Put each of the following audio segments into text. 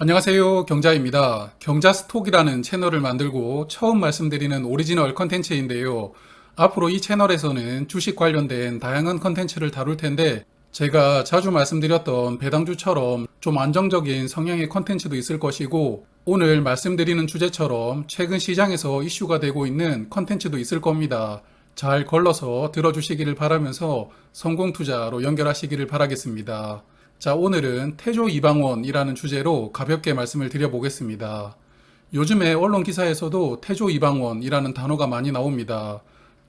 안녕하세요. 경자입니다. 경자스톡이라는 채널을 만들고 처음 말씀드리는 오리지널 컨텐츠인데요. 앞으로 이 채널에서는 주식 관련된 다양한 컨텐츠를 다룰 텐데 제가 자주 말씀드렸던 배당주처럼 좀 안정적인 성향의 컨텐츠도 있을 것이고 오늘 말씀드리는 주제처럼 최근 시장에서 이슈가 되고 있는 컨텐츠도 있을 겁니다. 잘 걸러서 들어주시기를 바라면서 성공 투자로 연결하시기를 바라겠습니다. 자, 오늘은 태조 이방원이라는 주제로 가볍게 말씀을 드려보겠습니다. 요즘에 언론 기사에서도 태조 이방원이라는 단어가 많이 나옵니다.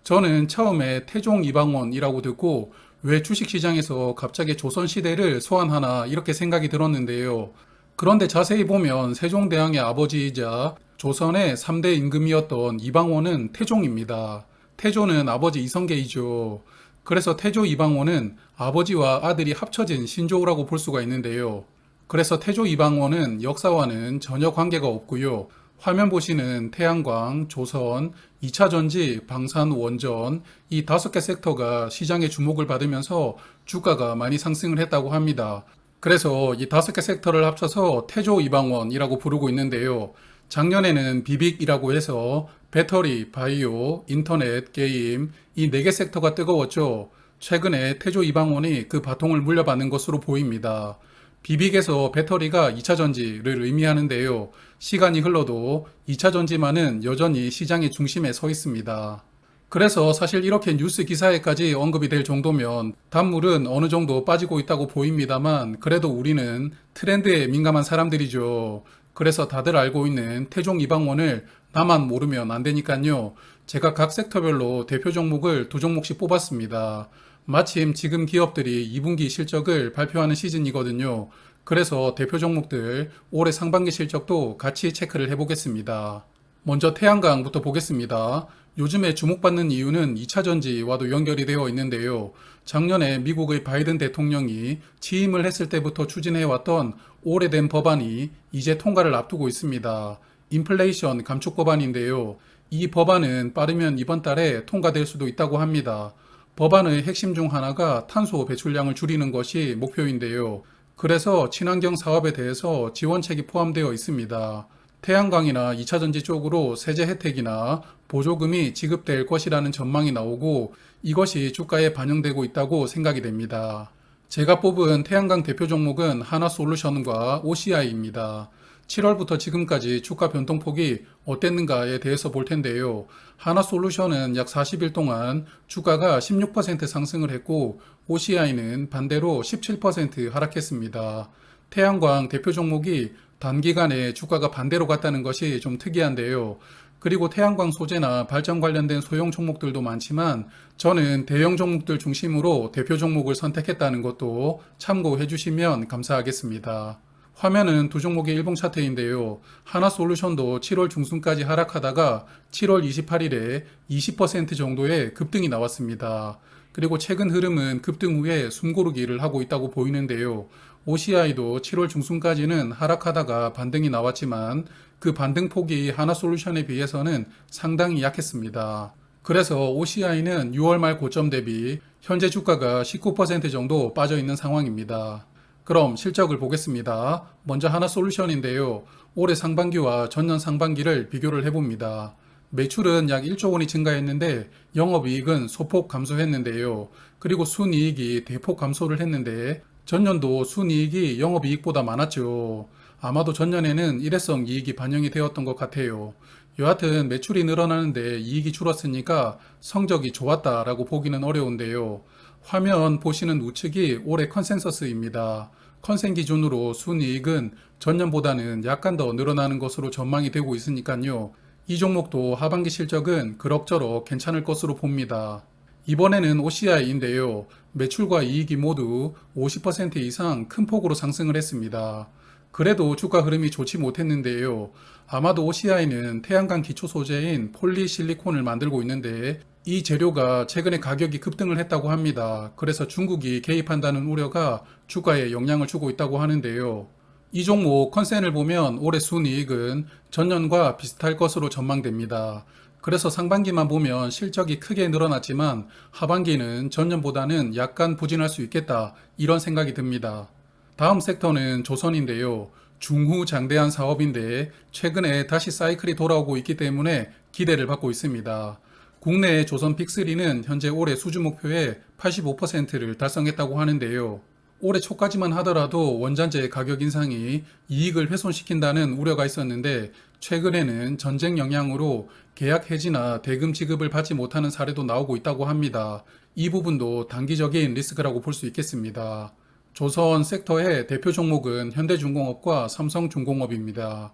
저는 처음에 태종 이방원이라고 듣고 왜 주식시장에서 갑자기 조선시대를 소환하나 이렇게 생각이 들었는데요. 그런데 자세히 보면 세종대왕의 아버지이자 조선의 3대 임금이었던 이방원은 태종입니다. 태조는 아버지 이성계이죠. 그래서 태조 이방원은 아버지와 아들이 합쳐진 신조어라고 볼 수가 있는데요. 그래서 태조 이방원은 역사와는 전혀 관계가 없고요. 화면 보시는 태양광, 조선, 2차 전지, 방산, 원전 이 5개 섹터가 시장의 주목을 받으면서 주가가 많이 상승을 했다고 합니다. 그래서 이 5개 섹터를 합쳐서 태조 이방원이라고 부르고 있는데요. 작년에는 비빅이라고 해서 배터리, 바이오, 인터넷, 게임 이 4개 섹터가 뜨거웠죠. 최근에 태조 이방원이 그 바통을 물려받는 것으로 보입니다. 비빅에서 배터리가 2차 전지를 의미하는데요. 시간이 흘러도 2차 전지만은 여전히 시장의 중심에 서 있습니다. 그래서 사실 이렇게 뉴스 기사에까지 언급이 될 정도면 단물은 어느 정도 빠지고 있다고 보입니다만 그래도 우리는 트렌드에 민감한 사람들이죠. 그래서 다들 알고 있는 태종 이방원을 나만 모르면 안 되니까요. 제가 각 섹터별로 대표 종목을 2종목씩 뽑았습니다. 마침 지금 기업들이 2분기 실적을 발표하는 시즌이거든요. 그래서 대표 종목들 올해 상반기 실적도 같이 체크를 해보겠습니다. 먼저 태양광부터 보겠습니다. 요즘에 주목받는 이유는 2차 전지와도 연결이 되어 있는데요. 작년에 미국의 바이든 대통령이 취임을 했을 때부터 추진해왔던 오래된 법안이 이제 통과를 앞두고 있습니다. 인플레이션 감축 법안인데요. 이 법안은 빠르면 이번 달에 통과될 수도 있다고 합니다. 법안의 핵심 중 하나가 탄소 배출량을 줄이는 것이 목표인데요. 그래서 친환경 사업에 대해서 지원책이 포함되어 있습니다. 태양광이나 2차전지 쪽으로 세제 혜택이나 보조금이 지급될 것이라는 전망이 나오고 이것이 주가에 반영되고 있다고 생각이 됩니다. 제가 뽑은 태양광 대표 종목은 하나솔루션과 OCI입니다. 7월부터 지금까지 주가 변동폭이 어땠는가에 대해서 볼 텐데요. 하나솔루션은 약 40일 동안 주가가 16% 상승을 했고 OCI는 반대로 17% 하락했습니다. 태양광 대표 종목이 단기간에 주가가 반대로 갔다는 것이 좀 특이한데요. 그리고 태양광 소재나 발전 관련된 소형 종목들도 많지만 저는 대형 종목들 중심으로 대표 종목을 선택했다는 것도 참고해 주시면 감사하겠습니다. 화면은 2종목의 일봉 차트인데요. 하나솔루션도 7월 중순까지 하락하다가 7월 28일에 20% 정도의 급등이 나왔습니다. 그리고 최근 흐름은 급등 후에 숨고르기를 하고 있다고 보이는데요. OCI도 7월 중순까지는 하락하다가 반등이 나왔지만 그 반등폭이 하나솔루션에 비해서는 상당히 약했습니다. 그래서 OCI는 6월 말 고점 대비 현재 주가가 19% 정도 빠져 있는 상황입니다. 그럼 실적을 보겠습니다. 먼저 하나솔루션인데요. 올해 상반기와 전년 상반기를 비교를 해봅니다. 매출은 약 1조 원이 증가했는데 영업이익은 소폭 감소했는데요. 그리고 순이익이 대폭 감소를 했는데 전년도 순이익이 영업이익보다 많았죠. 아마도 전년에는 일회성 이익이 반영이 되었던 것 같아요. 여하튼 매출이 늘어나는데 이익이 줄었으니까 성적이 좋았다라고 보기는 어려운데요. 화면 보시는 우측이 올해 컨센서스입니다. 컨센 기준으로 순이익은 전년보다는 약간 더 늘어나는 것으로 전망이 되고 있으니까요. 이 종목도 하반기 실적은 그럭저럭 괜찮을 것으로 봅니다. 이번에는 OCI인데요. 매출과 이익이 모두 50% 이상 큰 폭으로 상승을 했습니다. 그래도 주가 흐름이 좋지 못했는데요. 아마도 OCI는 태양광 기초 소재인 폴리실리콘을 만들고 있는데 이 재료가 최근에 가격이 급등을 했다고 합니다. 그래서 중국이 개입한다는 우려가 주가에 영향을 주고 있다고 하는데요. 이 종목 컨센을 보면 올해 순이익은 전년과 비슷할 것으로 전망됩니다. 그래서 상반기만 보면 실적이 크게 늘어났지만 하반기는 전년보다는 약간 부진할 수 있겠다 이런 생각이 듭니다. 다음 섹터는 조선인데요. 중후장대한 사업인데 최근에 다시 사이클이 돌아오고 있기 때문에 기대를 받고 있습니다. 국내 조선 픽3는 현재 올해 수주 목표의 85%를 달성했다고 하는데요. 올해 초까지만 하더라도 원자재 가격 인상이 이익을 훼손시킨다는 우려가 있었는데 최근에는 전쟁 영향으로 계약 해지나 대금 지급을 받지 못하는 사례도 나오고 있다고 합니다. 이 부분도 단기적인 리스크라고 볼 수 있겠습니다. 조선 섹터의 대표 종목은 현대중공업과 삼성중공업입니다.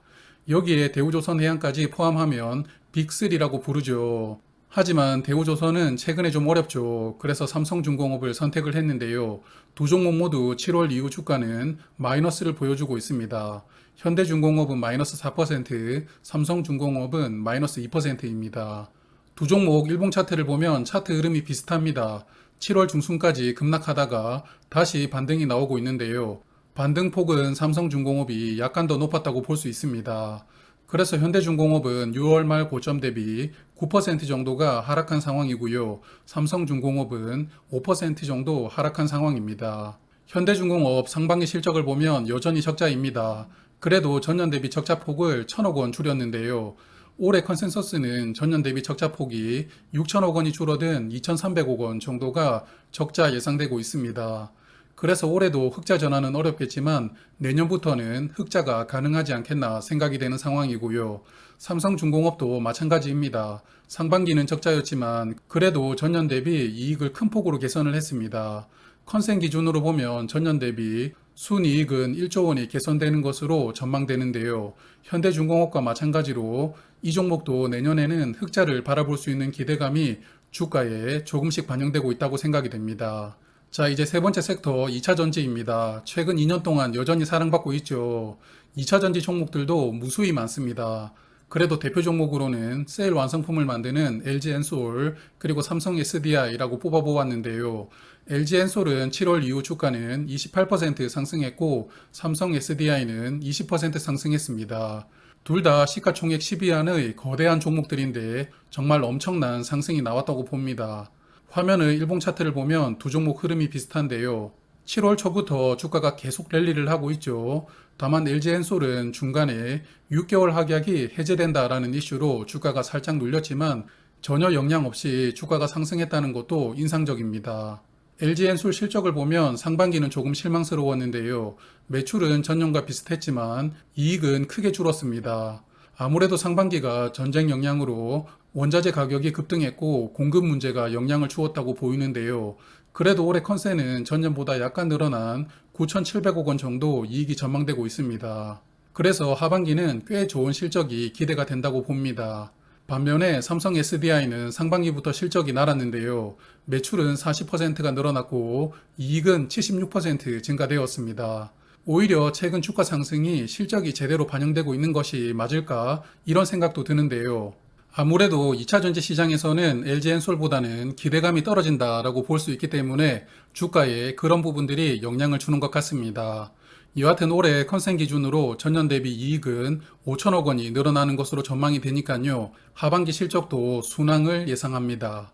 여기에 대우조선해양까지 포함하면 빅3라고 부르죠. 하지만 대우조선은 최근에 좀 어렵죠. 그래서 삼성중공업을 선택을 했는데요. 두 종목 모두 7월 이후 주가는 마이너스를 보여주고 있습니다. 현대중공업은 마이너스 4%, 삼성중공업은 마이너스 2%입니다. 두 종목 일봉 차트를 보면 차트 흐름이 비슷합니다. 7월 중순까지 급락하다가 다시 반등이 나오고 있는데요. 반등폭은 삼성중공업이 약간 더 높았다고 볼 수 있습니다. 그래서 현대중공업은 6월 말 고점 대비 9% 정도가 하락한 상황이고요. 삼성중공업은 5% 정도 하락한 상황입니다. 현대중공업 상반기 실적을 보면 여전히 적자입니다. 그래도 전년 대비 적자폭을 1,000억 원 줄였는데요. 올해 컨센서스는 전년 대비 적자폭이 6천억 원이 줄어든 2,300억 원 정도가 적자 예상되고 있습니다. 그래서 올해도 흑자 전환은 어렵겠지만 내년부터는 흑자가 가능하지 않겠나 생각이 되는 상황이고요. 삼성중공업도 마찬가지입니다. 상반기는 적자였지만 그래도 전년 대비 이익을 큰 폭으로 개선을 했습니다. 컨센 기준으로 보면 전년 대비 순이익은 1조 원이 개선되는 것으로 전망되는데요. 현대중공업과 마찬가지로 이 종목도 내년에는 흑자를 바라볼 수 있는 기대감이 주가에 조금씩 반영되고 있다고 생각이 됩니다. 자, 이제 세 번째 섹터 2차전지입니다. 최근 2년 동안 여전히 사랑받고 있죠. 2차전지 종목들도 무수히 많습니다. 그래도 대표 종목으로는 세일 완성품을 만드는 LG엔솔 그리고 삼성 SDI라고 뽑아보았는데요. LG엔솔은 7월 이후 주가는 28% 상승했고 삼성 SDI는 20% 상승했습니다. 둘 다 시가총액 10위 안의 거대한 종목들인데 정말 엄청난 상승이 나왔다고 봅니다. 화면의 일봉 차트를 보면 두 종목 흐름이 비슷한데요. 7월 초부터 주가가 계속 랠리를 하고 있죠. 다만 LG엔솔은 중간에 6개월 확약이 해제된다라는 이슈로 주가가 살짝 눌렸지만 전혀 영향 없이 주가가 상승했다는 것도 인상적입니다. LG엔솔 실적을 보면 상반기는 조금 실망스러웠는데요. 매출은 전년과 비슷했지만 이익은 크게 줄었습니다. 아무래도 상반기가 전쟁 영향으로 원자재 가격이 급등했고 공급 문제가 영향을 주었다고 보이는데요. 그래도 올해 컨센은 전년보다 약간 늘어난 9,700억 원 정도 이익이 전망되고 있습니다. 그래서 하반기는 꽤 좋은 실적이 기대가 된다고 봅니다. 반면에 삼성 SDI는 상반기부터 실적이 날았는데요. 매출은 40%가 늘어났고 이익은 76% 증가되었습니다. 오히려 최근 주가 상승이 실적이 제대로 반영되고 있는 것이 맞을까 이런 생각도 드는데요. 아무래도 2차전지 시장에서는 LG엔솔보다는 기대감이 떨어진다라고 볼 수 있기 때문에 주가에 그런 부분들이 영향을 주는 것 같습니다. 여하튼 올해 컨센 기준으로 전년 대비 이익은 5천억 원이 늘어나는 것으로 전망이 되니까요. 하반기 실적도 순항을 예상합니다.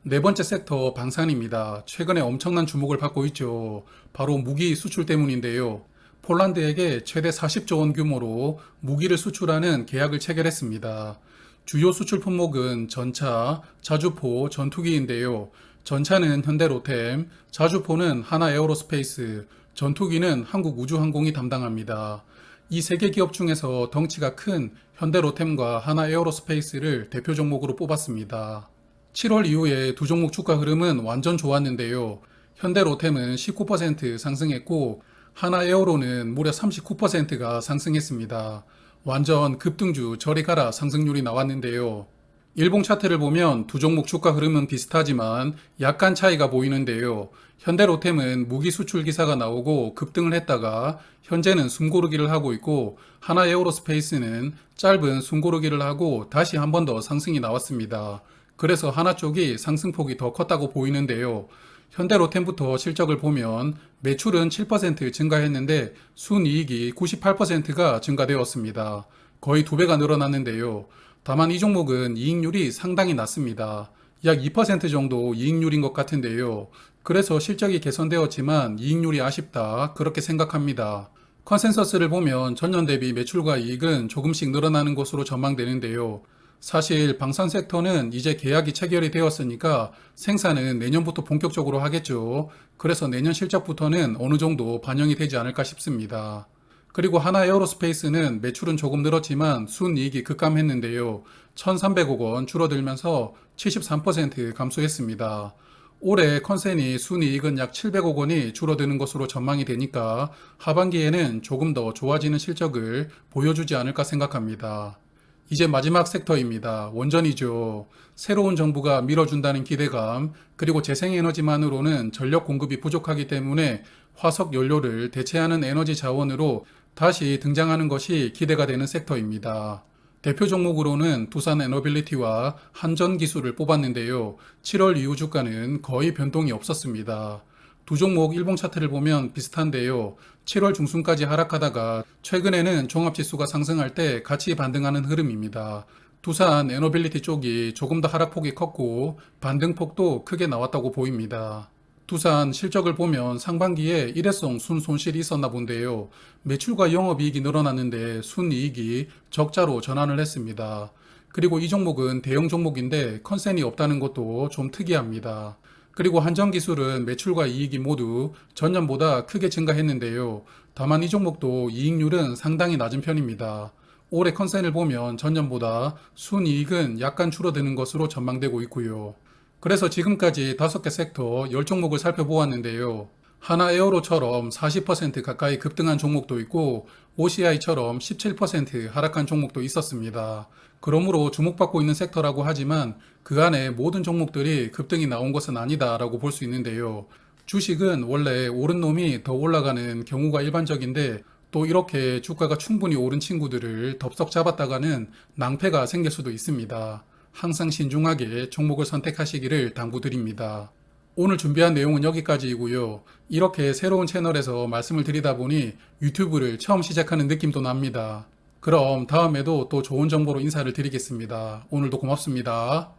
네 번째 섹터 방산입니다. 최근에 엄청난 주목을 받고 있죠. 바로 무기 수출 때문인데요. 폴란드에게 최대 40조 원 규모로 무기를 수출하는 계약을 체결했습니다. 주요 수출 품목은 전차, 자주포, 전투기인데요. 전차는 현대로템, 자주포는 하나에어로스페이스, 전투기는 한국우주항공이 담당합니다. 이 세 개 기업 중에서 덩치가 큰 현대로템과 하나에어로스페이스를 대표 종목으로 뽑았습니다. 7월 이후에 두 종목 주가 흐름은 완전 좋았는데요. 현대로템은 19% 상승했고 하나에어로는 무려 39%가 상승했습니다. 완전 급등주 저리 가라 상승률이 나왔는데요. 일봉 차트를 보면 두 종목 주가 흐름은 비슷하지만 약간 차이가 보이는데요. 현대로템은 무기 수출 기사가 나오고 급등을 했다가 현재는 숨고르기를 하고 있고 하나에어로스페이스는 짧은 숨고르기를 하고 다시 한 번 더 상승이 나왔습니다. 그래서 하나 쪽이 상승폭이 더 컸다고 보이는데요. 현대로템부터 실적을 보면 매출은 7% 증가했는데 순이익이 98%가 증가되었습니다. 거의 2배가 늘어났는데요. 다만 이 종목은 이익률이 상당히 낮습니다. 약 2% 정도 이익률인 것 같은데요. 그래서 실적이 개선되었지만 이익률이 아쉽다 그렇게 생각합니다. 컨센서스를 보면 전년 대비 매출과 이익은 조금씩 늘어나는 것으로 전망되는데요. 사실 방산 섹터는 이제 계약이 체결이 되었으니까 생산은 내년부터 본격적으로 하겠죠. 그래서 내년 실적부터는 어느 정도 반영이 되지 않을까 싶습니다. 그리고 하나 에어로스페이스는 매출은 조금 늘었지만 순이익이 급감했는데요. 1,300억 원 줄어들면서 73% 감소했습니다. 올해 컨센이 순이익은 약 700억 원이 줄어드는 것으로 전망이 되니까 하반기에는 조금 더 좋아지는 실적을 보여주지 않을까 생각합니다. 이제 마지막 섹터입니다. 원전이죠. 새로운 정부가 밀어준다는 기대감, 그리고 재생에너지만으로는 전력 공급이 부족하기 때문에 화석 연료를 대체하는 에너지 자원으로 다시 등장하는 것이 기대가 되는 섹터입니다. 대표 종목으로는 두산 에너빌리티와 한전기술을 뽑았는데요. 7월 이후 주가는 거의 변동이 없었습니다. 두 종목 일봉 차트를 보면 비슷한데요. 7월 중순까지 하락하다가 최근에는 종합지수가 상승할 때 같이 반등하는 흐름입니다. 두산 에너빌리티 쪽이 조금 더 하락폭이 컸고 반등폭도 크게 나왔다고 보입니다. 두산 실적을 보면 상반기에 일회성 순손실이 있었나 본데요. 매출과 영업이익이 늘어났는데 순이익이 적자로 전환을 했습니다. 그리고 이 종목은 대형 종목인데 컨센이 없다는 것도 좀 특이합니다. 그리고 한전기술은 매출과 이익이 모두 전년보다 크게 증가했는데요. 다만 이 종목도 이익률은 상당히 낮은 편입니다. 올해 컨센을 보면 전년보다 순이익은 약간 줄어드는 것으로 전망되고 있고요. 그래서 지금까지 5개 섹터 10종목을 살펴보았는데요. 하나 에어로처럼 40% 가까이 급등한 종목도 있고 OCI처럼 17% 하락한 종목도 있었습니다. 그러므로 주목받고 있는 섹터라고 하지만 그 안에 모든 종목들이 급등이 나온 것은 아니다라고 볼 수 있는데요. 주식은 원래 오른 놈이 더 올라가는 경우가 일반적인데 또 이렇게 주가가 충분히 오른 친구들을 덥석 잡았다가는 낭패가 생길 수도 있습니다. 항상 신중하게 종목을 선택하시기를 당부드립니다. 오늘 준비한 내용은 여기까지이고요. 이렇게 새로운 채널에서 말씀을 드리다 보니 유튜브를 처음 시작하는 느낌도 납니다. 그럼 다음에도 또 좋은 정보로 인사를 드리겠습니다. 오늘도 고맙습니다.